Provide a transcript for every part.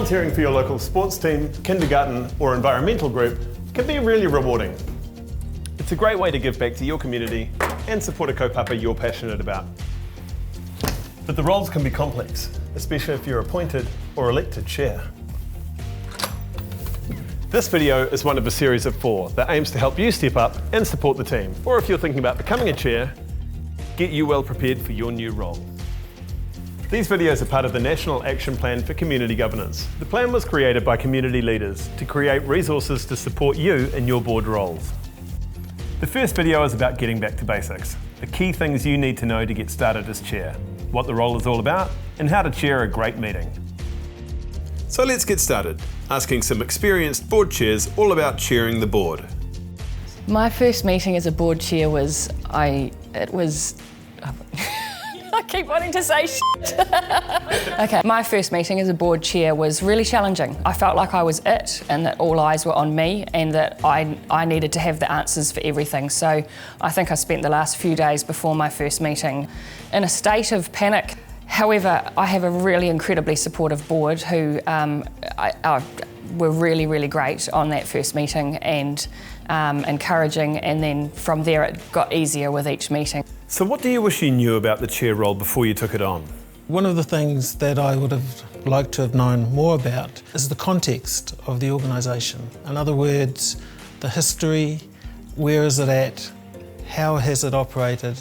Volunteering for your local sports team, kindergarten or environmental group can be really rewarding. It's a great way to give back to your community and support a kaupapa you're passionate about. But the roles can be complex, especially if you're appointed or elected chair. This video is one of a series of 4 that aims to help you step up and support the team, or if you're thinking about becoming a chair, get you well prepared for your new role. These videos are part of the National Action Plan for Community Governance. The plan was created by community leaders to create resources to support you in your board roles. The first video is about getting back to basics, the key things you need to know to get started as chair, what the role is all about, and how to chair a great meeting. So let's get started, asking some experienced board chairs all about chairing the board. My first meeting as a board chair was, I keep wanting to say shit. Okay, my first meeting as a board chair was really challenging. I felt like I was it and that all eyes were on me and that I needed to have the answers for everything. So I think I spent the last few days before my first meeting in a state of panic. However, I have a really incredibly supportive board who were really, really great on that first meeting and encouraging, and then from there it got easier with each meeting. So what do you wish you knew about the chair role before you took it on? One of the things that I would have liked to have known more about is the context of the organisation. In other words, the history, where is it at, how has it operated,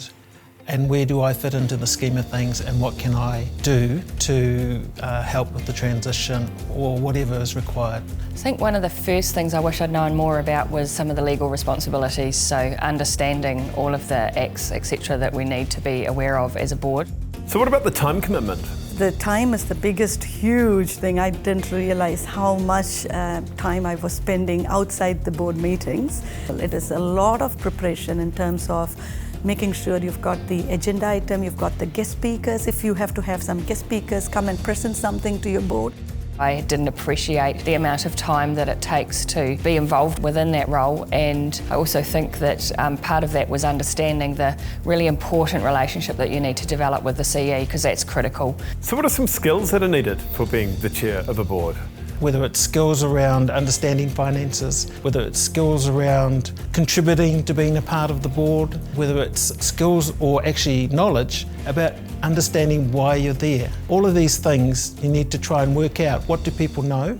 and where do I fit into the scheme of things, and what can I do to help with the transition or whatever is required. I think one of the first things I wish I'd known more about was some of the legal responsibilities, so understanding all of the acts, etc. that we need to be aware of as a board. So what about the time commitment? The time is the biggest, huge thing. I didn't realize how much time I was spending outside the board meetings. It is a lot of preparation in terms of making sure you've got the agenda item, you've got the guest speakers, if you have to have some guest speakers come and present something to your board. I didn't appreciate the amount of time that it takes to be involved within that role, and I also think that part of that was understanding the really important relationship that you need to develop with the CE, because that's critical. So what are some skills that are needed for being the chair of a board? Whether it's skills around understanding finances, whether it's skills around contributing to being a part of the board, whether it's skills or actually knowledge about understanding why you're there. All of these things you need to try and work out. What do people know?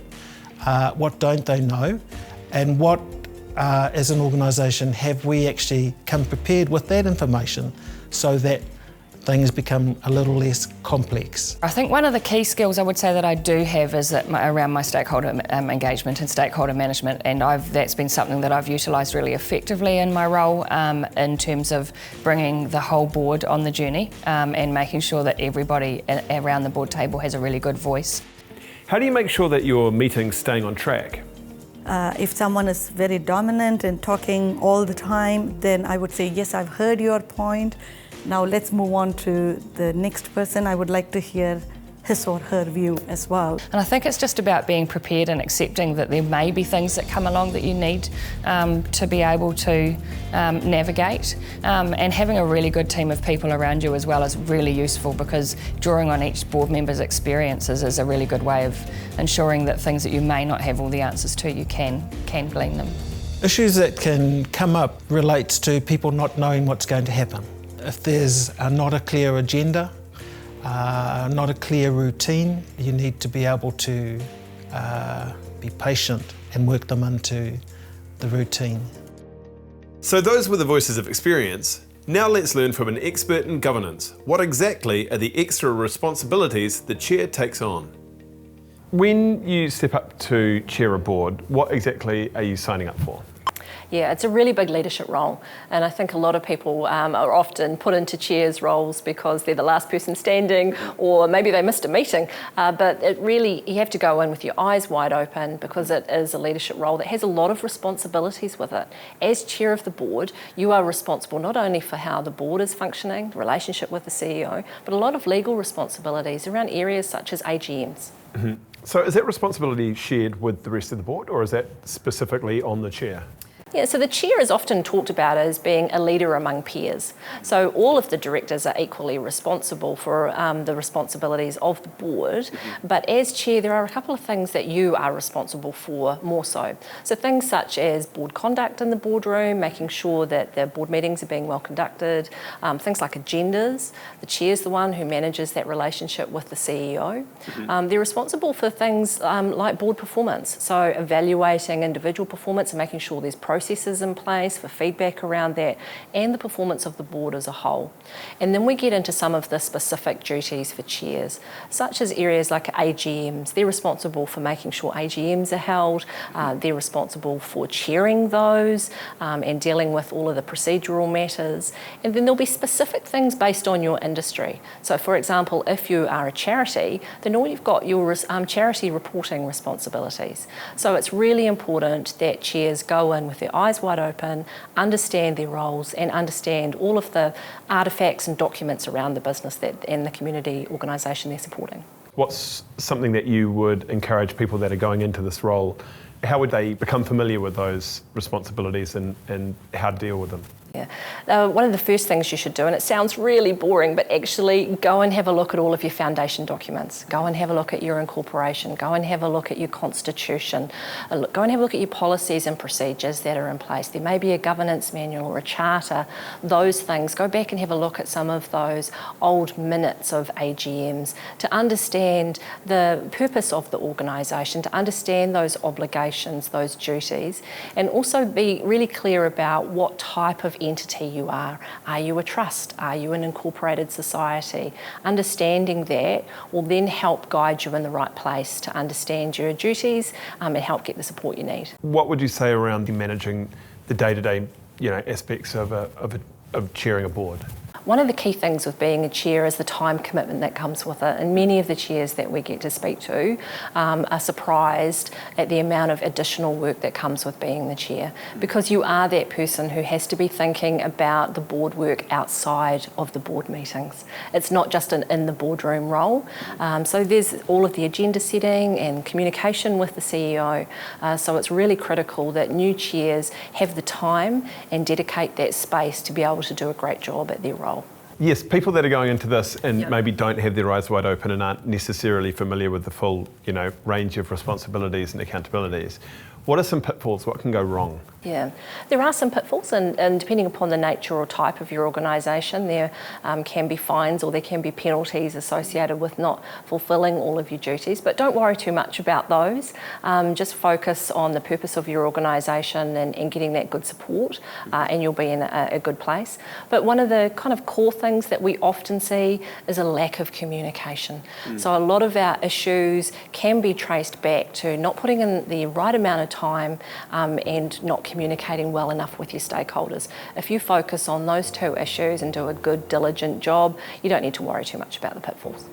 What don't they know? And what, as an organisation, have we actually come prepared with that information so that things become a little less complex. I think one of the key skills I would say that I do have is that around my stakeholder engagement and stakeholder management, and that's been something that I've utilised really effectively in my role in terms of bringing the whole board on the journey and making sure that everybody around the board table has a really good voice. How do you make sure that your meeting's staying on track? If someone is very dominant and talking all the time, then I would say, yes, I've heard your point. Now let's move on to the next person. I would like to hear his or her view as well. And I think it's just about being prepared and accepting that there may be things that come along that you need to be able to navigate. And having a really good team of people around you as well is really useful, because drawing on each board member's experiences is a really good way of ensuring that things that you may not have all the answers to, you can glean them. Issues that can come up relates to people not knowing what's going to happen. If there's not a clear agenda, not a clear routine, you need to be able to be patient and work them into the routine. So those were the voices of experience. Now let's learn from an expert in governance. What exactly are the extra responsibilities the chair takes on? When you step up to chair a board, what exactly are you signing up for? Yeah, it's a really big leadership role, and I think a lot of people are often put into chairs roles because they're the last person standing, or maybe they missed a meeting, but it really, you have to go in with your eyes wide open, because it is a leadership role that has a lot of responsibilities with it. As chair of the board, you are responsible not only for how the board is functioning, the relationship with the CEO, but a lot of legal responsibilities around areas such as AGMs. Mm-hmm. So is that responsibility shared with the rest of the board, or is that specifically on the chair? Yeah, so the chair is often talked about as being a leader among peers. So all of the directors are equally responsible for the responsibilities of the board, but as chair there are a couple of things that you are responsible for more so. So things such as board conduct in the boardroom, making sure that the board meetings are being well conducted, things like agendas. The chair's the one who manages that relationship with the CEO. They're responsible for things like board performance, so evaluating individual performance and making sure there's processes in place for feedback around that and the performance of the board as a whole. And then we get into some of the specific duties for chairs, such as areas like AGMs. They're responsible for making sure AGMs are held, they're responsible for chairing those and dealing with all of the procedural matters. And then there'll be specific things based on your industry. So for example, if you are a charity, then all you've got your charity reporting responsibilities. So it's really important that chairs go in with their eyes wide open, understand their roles and understand all of the artefacts and documents around the business and the community organisation they're supporting. What's something that you would encourage people that are going into this role, how would they become familiar with those responsibilities and how to deal with them? Yeah. One of the first things you should do, and it sounds really boring, but actually go and have a look at all of your foundation documents. Go and have a look at your incorporation. Go and have a look at your constitution. Go and have a look at your policies and procedures that are in place. There may be a governance manual or a charter. Those things, go back and have a look at some of those old minutes of AGMs to understand the purpose of the organisation, to understand those obligations, those duties, and also be really clear about what type of entity you are. Are you a trust? Are you an incorporated society? Understanding that will then help guide you in the right place to understand your duties and help get the support you need. What would you say around managing the day-to-day, aspects of chairing a board? One of the key things with being a chair is the time commitment that comes with it, and many of the chairs that we get to speak to are surprised at the amount of additional work that comes with being the chair, because you are that person who has to be thinking about the board work outside of the board meetings. It's not just an in the boardroom role. So there's all of the agenda setting and communication with the CEO. So it's really critical that new chairs have the time and dedicate that space to be able to do a great job at their role. Yes, people that are going into this and maybe don't have their eyes wide open and aren't necessarily familiar with the full, range of responsibilities and accountabilities. What are some pitfalls? What can go wrong? Yeah, there are some pitfalls, and depending upon the nature or type of your organisation, there can be fines or there can be penalties associated with not fulfilling all of your duties. But don't worry too much about those. Just focus on the purpose of your organisation and getting that good support, and you'll be in a good place. But one of the kind of core things that we often see is a lack of communication. So a lot of our issues can be traced back to not putting in the right amount of time and not communicating well enough with your stakeholders. If you focus on those two issues and do a good, diligent job, you don't need to worry too much about the pitfalls.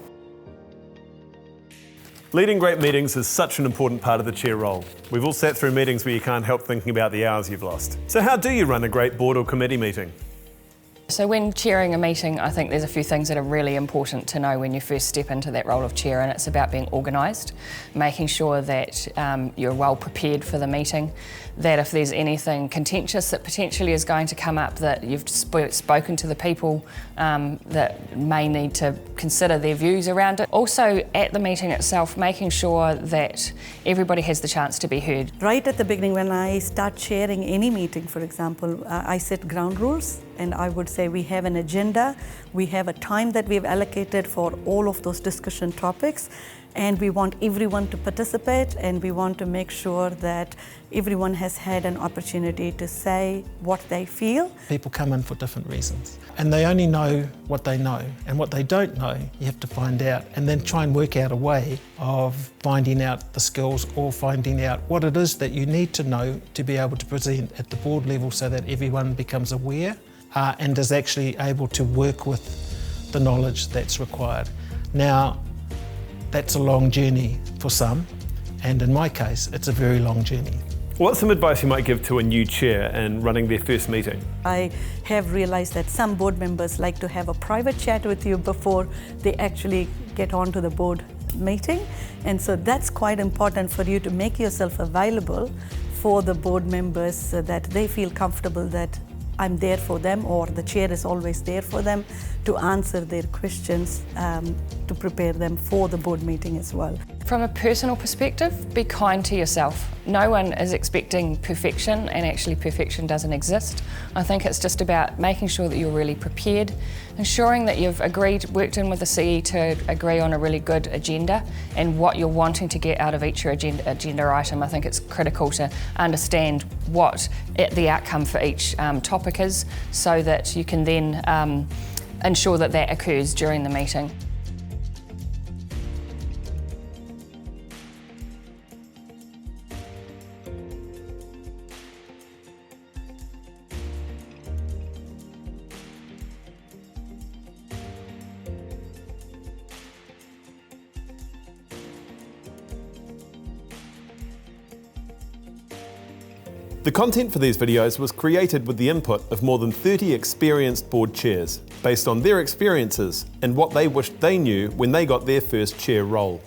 Leading great meetings is such an important part of the chair role. We've all sat through meetings where you can't help thinking about the hours you've lost. So how do you run a great board or committee meeting? So when chairing a meeting, I think there's a few things that are really important to know when you first step into that role of chair, and it's about being organised, making sure that you're well prepared for the meeting, that if there's anything contentious that potentially is going to come up, that you've spoken to the people that may need to consider their views around it. Also at the meeting itself, making sure that everybody has the chance to be heard. Right at the beginning, when I start chairing any meeting, for example, I set ground rules, and I would say we have an agenda, we have a time that we've allocated for all of those discussion topics, and we want everyone to participate, and we want to make sure that everyone has had an opportunity to say what they feel. People come in for different reasons, and they only know what they know, and what they don't know you have to find out, and then try and work out a way of finding out the skills or finding out what it is that you need to know to be able to present at the board level so that everyone becomes aware and is actually able to work with the knowledge that's required. Now, that's a long journey for some, and in my case, it's a very long journey. What's some advice you might give to a new chair in running their first meeting? I have realized that some board members like to have a private chat with you before they actually get onto the board meeting, and so that's quite important for you to make yourself available for the board members so that they feel comfortable that I'm there for them, or the chair is always there for them to answer their questions, to prepare them for the board meeting as well. From a personal perspective, be kind to yourself. No one is expecting perfection, and actually perfection doesn't exist. I think it's just about making sure that you're really prepared, ensuring that you've worked in with the CE to agree on a really good agenda and what you're wanting to get out of each agenda item. I think it's critical to understand what the outcome for each topic is, so that you can then ensure that that occurs during the meeting. The content for these videos was created with the input of more than 30 experienced board chairs, based on their experiences and what they wished they knew when they got their first chair role.